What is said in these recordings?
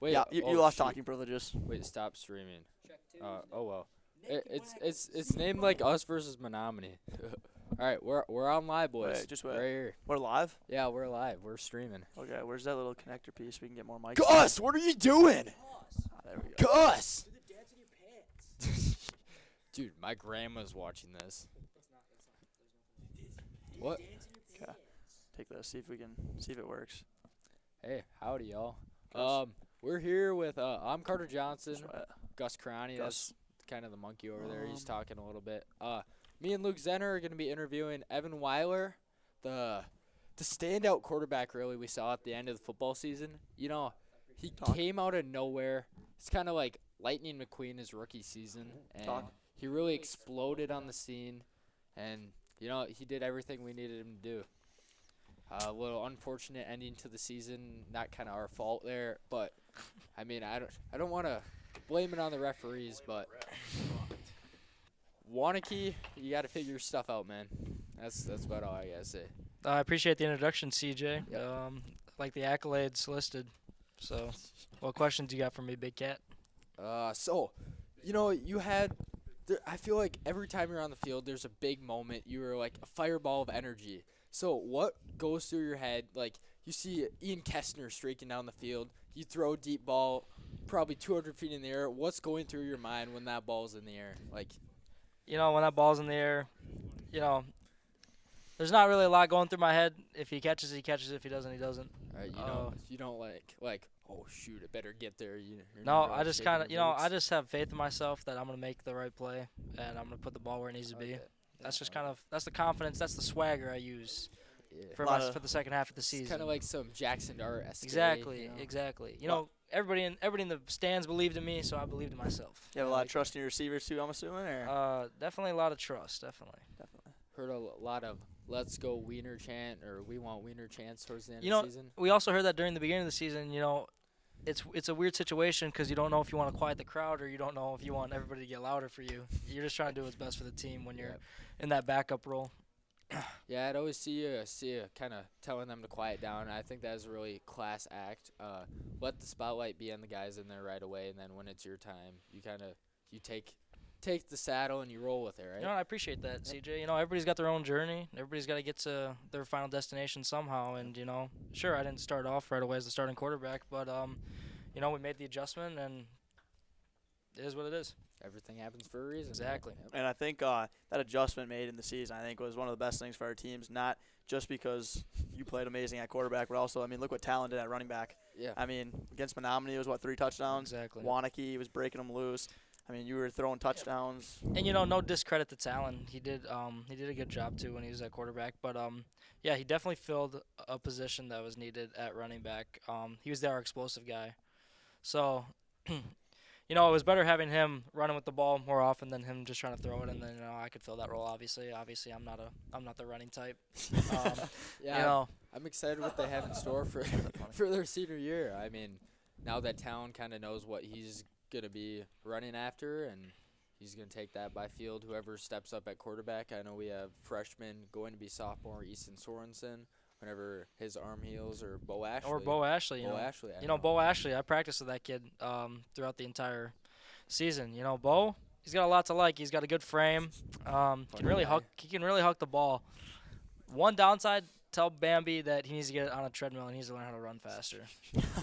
Wait, Yeah, you lost shoot. talking privileges. Wait, stop streaming. Oh well. It's named like Us versus Menominee. All right, we're on live, boys. Wait, just wait. Right here. We're live? Yeah, we're live. We're streaming. Okay, where's that little connector piece? We can get more mics. Gus, what are you doing? There we go. Gus. Dude, my grandma's watching this. What? Okay. Take this. See if it works. Hey, howdy, y'all. Gus. We're here with I'm Carter Johnson, Sweat. Gus Crani. Gus. That's kind of the monkey over there. He's talking a little bit. Me and Luke Zenner are gonna be interviewing Evan Weiler, the standout quarterback really we saw at the end of the football season. You know, he came out of nowhere. It's kind of like Lightning McQueen his rookie season, and he really exploded on the scene. And you know, he did everything we needed him to do. A little unfortunate ending to the season, not kind of our fault there, but I mean, I don't want to blame it on the referees, but Wanakee, you got to figure your stuff out, man. That's about all I gotta say. I appreciate the introduction, CJ. Like the accolades listed. So, what questions you got for me, Big Cat? So, you know, I feel like every time you're on the field, there's a big moment. You're like a fireball of energy. So what goes through your head? Like, you see Ian Kestner streaking down the field. You throw a deep ball, probably 200 feet in the air. What's going through your mind when that ball's in the air? Like, You know, when that ball's in the air, you know, there's not really a lot going through my head. If he catches, he catches. If he doesn't, he doesn't. you don't like, oh shoot, it better get there. No, I just kind of, I just have faith in myself that I'm gonna make the right play and I'm gonna put the ball where it needs to be. That's just that's the confidence. That's the swagger I use for the second half of the season. It's kind of like some Jackson Dart-esque. Exactly. You know, everybody in the stands believed in me, so I believed in myself. You have a lot of trust in your receivers too, I'm assuming, or? Definitely a lot of trust. Definitely. Heard a lot of "Let's go Wiener" chant or "We want Wiener" chants towards the end of the season. We also heard that during the beginning of the season. You know, it's a weird situation because you don't know if you want to quiet the crowd or you don't know if you want everybody to get louder for you. You're just trying to do what's best for the team when you're in that backup role. Yeah, I'd always see you kind of telling them to quiet down. I think that is a really class act. Let the spotlight be on the guys in there right away, and then when it's your time, you take the saddle and you roll with it, right? You know, I appreciate that, CJ. You know, everybody's got their own journey. Everybody's got to get to their final destination somehow. And, you know, sure, I didn't start off right away as the starting quarterback, but, you know, we made the adjustment, and it is what it is. Everything happens for a reason. Exactly. Yep. And I think that adjustment made in the season, I think, was one of the best things for our teams, not just because you played amazing at quarterback, but also, I mean, look what Talon did at running back. Yeah. I mean, against Menominee, it was, 3 touchdowns? Exactly. Wanakee was breaking them loose. I mean, you were throwing touchdowns. And, you know, no discredit to Talon. He did a good job, too, when he was at quarterback. But, yeah, he definitely filled a position that was needed at running back. He was our explosive guy. So, you know, it was better having him running with the ball more often than him just trying to throw it. And then, you know, I could fill that role, obviously. Obviously, I'm not the running type. Yeah, you know. I'm excited what they have in store for their senior year. I mean, now that Talon kind of knows what he's going to be running after, and he's going to take that by field, whoever steps up at quarterback. I know we have freshman going to be sophomore Easton Sorensen whenever his arm heals, or Bo Ashley. Or Bo Ashley. Bo Ashley, I practiced with that kid throughout the entire season. You know, Bo, he's got a lot to like. He's got a good frame. He can really huck the ball. One downside, tell Bambi that he needs to get on a treadmill and he needs to learn how to run faster.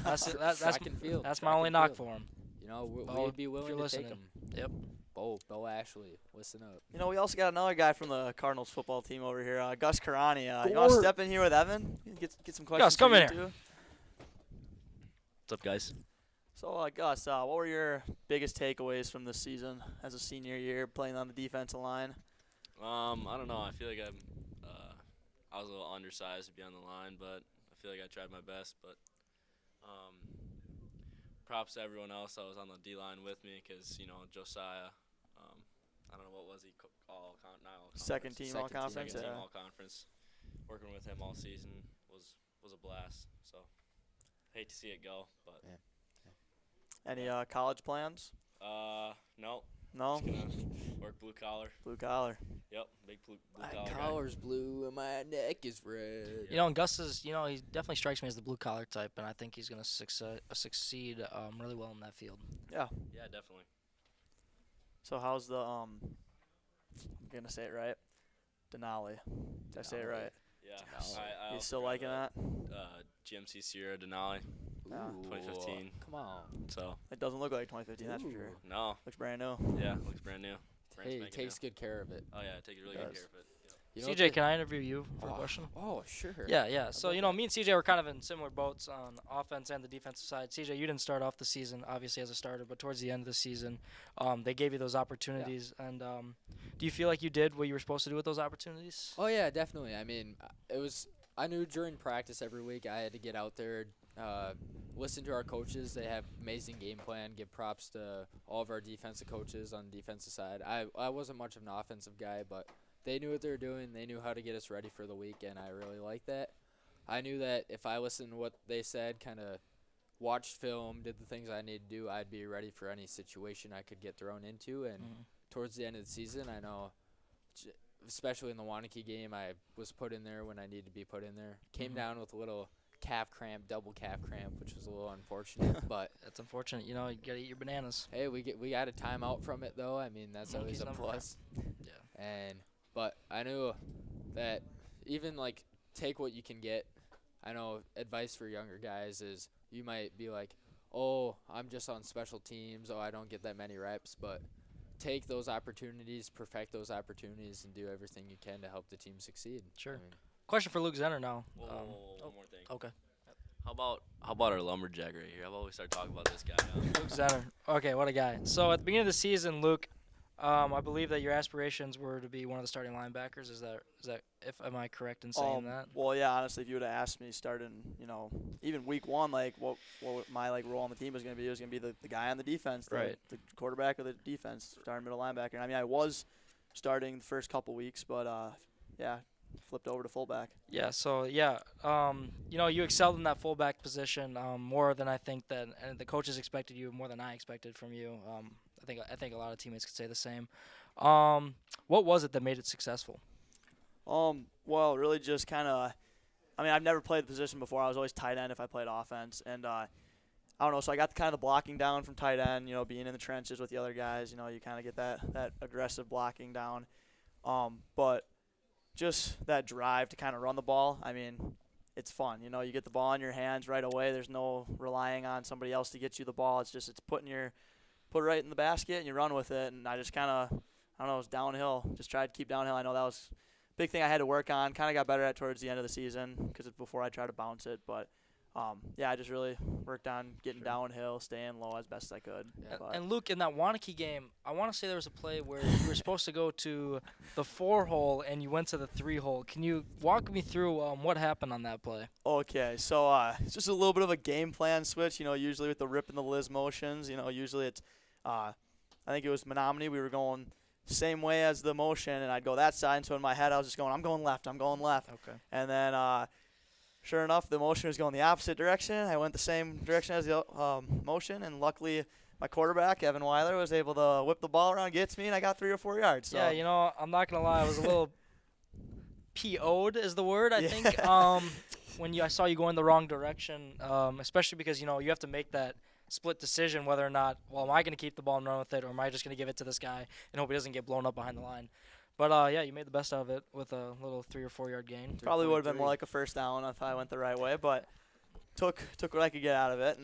That's my only knock for him. You know, Bo, we'd be willing to take him. Yep. Bo Ashley, listen up. You know, we also got another guy from the Cardinals football team over here, Gus Karani. You want to step in here with Evan? Get some questions. Gus, come in here. Too? What's up, guys? So, Gus, what were your biggest takeaways from this season as a senior year playing on the defensive line? I don't know. I feel like I was a little undersized to be on the line, but I feel like I tried my best. But props to everyone else that was on the D-line with me because, you know, Josiah, I don't know, what was he, all-conference? Second team all-conference. Second team all-conference. Working with him all season was a blast. So, hate to see it go. But Any college plans? No. No. Just gonna work blue collar. Blue collar. Yep, big blue My collar guy. collar's blue and my neck is red. You know, and Gus is, he definitely strikes me as the blue collar type, and I think he's gonna succeed really well in that field. Yeah, definitely. So how's the I'm gonna say it right. Denali. Did I say it Denali. right? Yeah. Denali. I You also still got liking that? GMC Sierra Denali. Yeah. Ooh, 2015. Come on. So It doesn't look like 2015, that's for sure. Ooh. no, Looks brand new. yeah, looks brand new. Brand Hey, he spanking takes good care of it. new. Oh yeah, take really Does. good care of it. Yep. You know what CJ, the- can I interview you for a Oh, question? Oh, sure. Yeah. So, love me and CJ were kind of in similar boats on offense and the defensive side. CJ, you didn't start off the season, obviously, as a starter, but towards the end of the season, they gave you those opportunities. And do you feel like you did what you were supposed to do with those opportunities? Oh yeah, definitely. I mean, I knew during practice every week I had to get out there, listen to our coaches. They have amazing game plan. Give props to all of our defensive coaches on the defensive side. I wasn't much of an offensive guy, but they knew what they were doing. They knew how to get us ready for the week, and I really liked that. I knew that if I listened to what they said, kind of watched film, did the things I needed to do, I'd be ready for any situation I could get thrown into. And towards the end of the season, I know, especially in the Wanakee game, I was put in there when I needed to be put in there. Came down with a little calf cramp, double calf cramp, which was a little unfortunate. But That's unfortunate. You gotta eat your bananas. hey, we got a timeout from it though. I mean, that's always Monkeys a never plus. Yeah. But I knew that even like take what you can get. I know advice for younger guys is you might be like, oh, I'm just on special teams. Oh, I don't get that many reps. But take those opportunities, perfect those opportunities, and do everything you can to help the team succeed. Sure. I mean, Question for Luke Zenner now. One more thing. Okay. How about our lumberjack right here? How about we start talking about this guy now? Luke Zenner. Okay, what a guy. So at the beginning of the season, Luke, I believe that your aspirations were to be one of the starting linebackers. Is that am I correct in saying that? Well, yeah, honestly, if you would have asked me starting, even week one, like what my role on the team was going to be, it was going to be the guy on the defense, the quarterback of the defense, starting middle linebacker. And I mean, I was starting the first couple weeks, but flipped over to fullback. Yeah. So yeah, you excelled in that fullback position more than I think that, and the coaches expected you more than I expected from you. I think a lot of teammates could say the same. What was it that made it successful? Well, really just kind of, I've never played the position before. I was always tight end if I played offense, and I don't know. So I got kind of the blocking down from tight end. Being in the trenches with the other guys. You kind of get that aggressive blocking down. But just that drive to kind of run the ball. I mean, it's fun. You get the ball in your hands right away. There's no relying on somebody else to get you the ball. It's put it right in the basket and you run with it. And I just kind of, it was downhill. Just tried to keep downhill. I know that was a big thing I had to work on. Kind of got better at towards the end of the season because it's before I tried to bounce it. But I just really worked on getting downhill, staying low as best I could. Yeah. And Luke, in that Wanakee game, I want to say there was a play where you were supposed to go to the 4-hole and you went to the 3-hole. Can you walk me through what happened on that play? Okay, so it's just a little bit of a game plan switch. Usually with the rip and the Liz motions, usually it's, I think it was Menominee. We were going same way as the motion, and I'd go that side. And so in my head, I was just going, I'm going left. Okay. And then sure enough, the motion was going the opposite direction. I went the same direction as the motion, and luckily my quarterback, Evan Weiler, was able to whip the ball around, gets me, and I got 3 or 4 yards. So. Yeah, I'm not going to lie. I was a little PO'd is the word, I think, when I saw you go in the wrong direction, especially because, you have to make that split decision whether or not, am I going to keep the ball and run with it, or am I just going to give it to this guy and hope he doesn't get blown up behind the line? But, you made the best of it with a little 3 or 4 yard gain. Probably would have been more like a first down if I went the right way, but took what I could get out of it.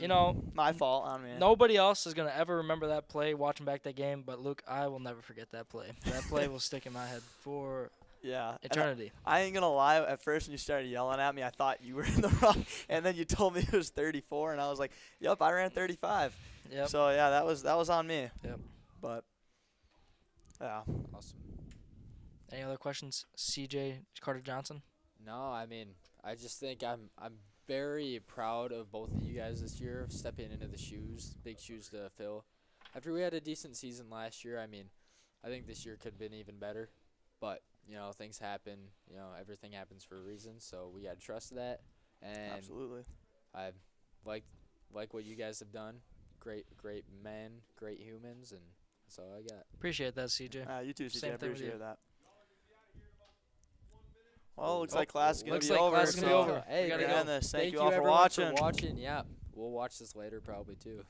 My fault on me. Nobody else is going to ever remember that play watching back that game, but, Luke, I will never forget that play. That play will stick in my head for eternity. I ain't going to lie. At first when you started yelling at me, I thought you were in the wrong, and then you told me it was 34, and I was like, yep, I ran 35. Yep. So, yeah, that was on me. Yep. But, yeah. awesome. Any other questions, CJ Carter Johnson? No, I mean, I just think I'm very proud of both of you guys this year, stepping into the big shoes to fill. After we had a decent season last year, I mean, I think this year could have been even better. But, things happen. Everything happens for a reason, so we got to trust that. And Absolutely. I like what you guys have done. Great men, great humans, and That's all I got. Appreciate that, CJ. You too, CJ. Same I thing with appreciate you. that. Well, looks like class is going looks to be like over. class is gonna be so over. Hey, We gotta we're go. gonna end this. Thank you all for everyone watching. Yeah, we'll watch this later probably too.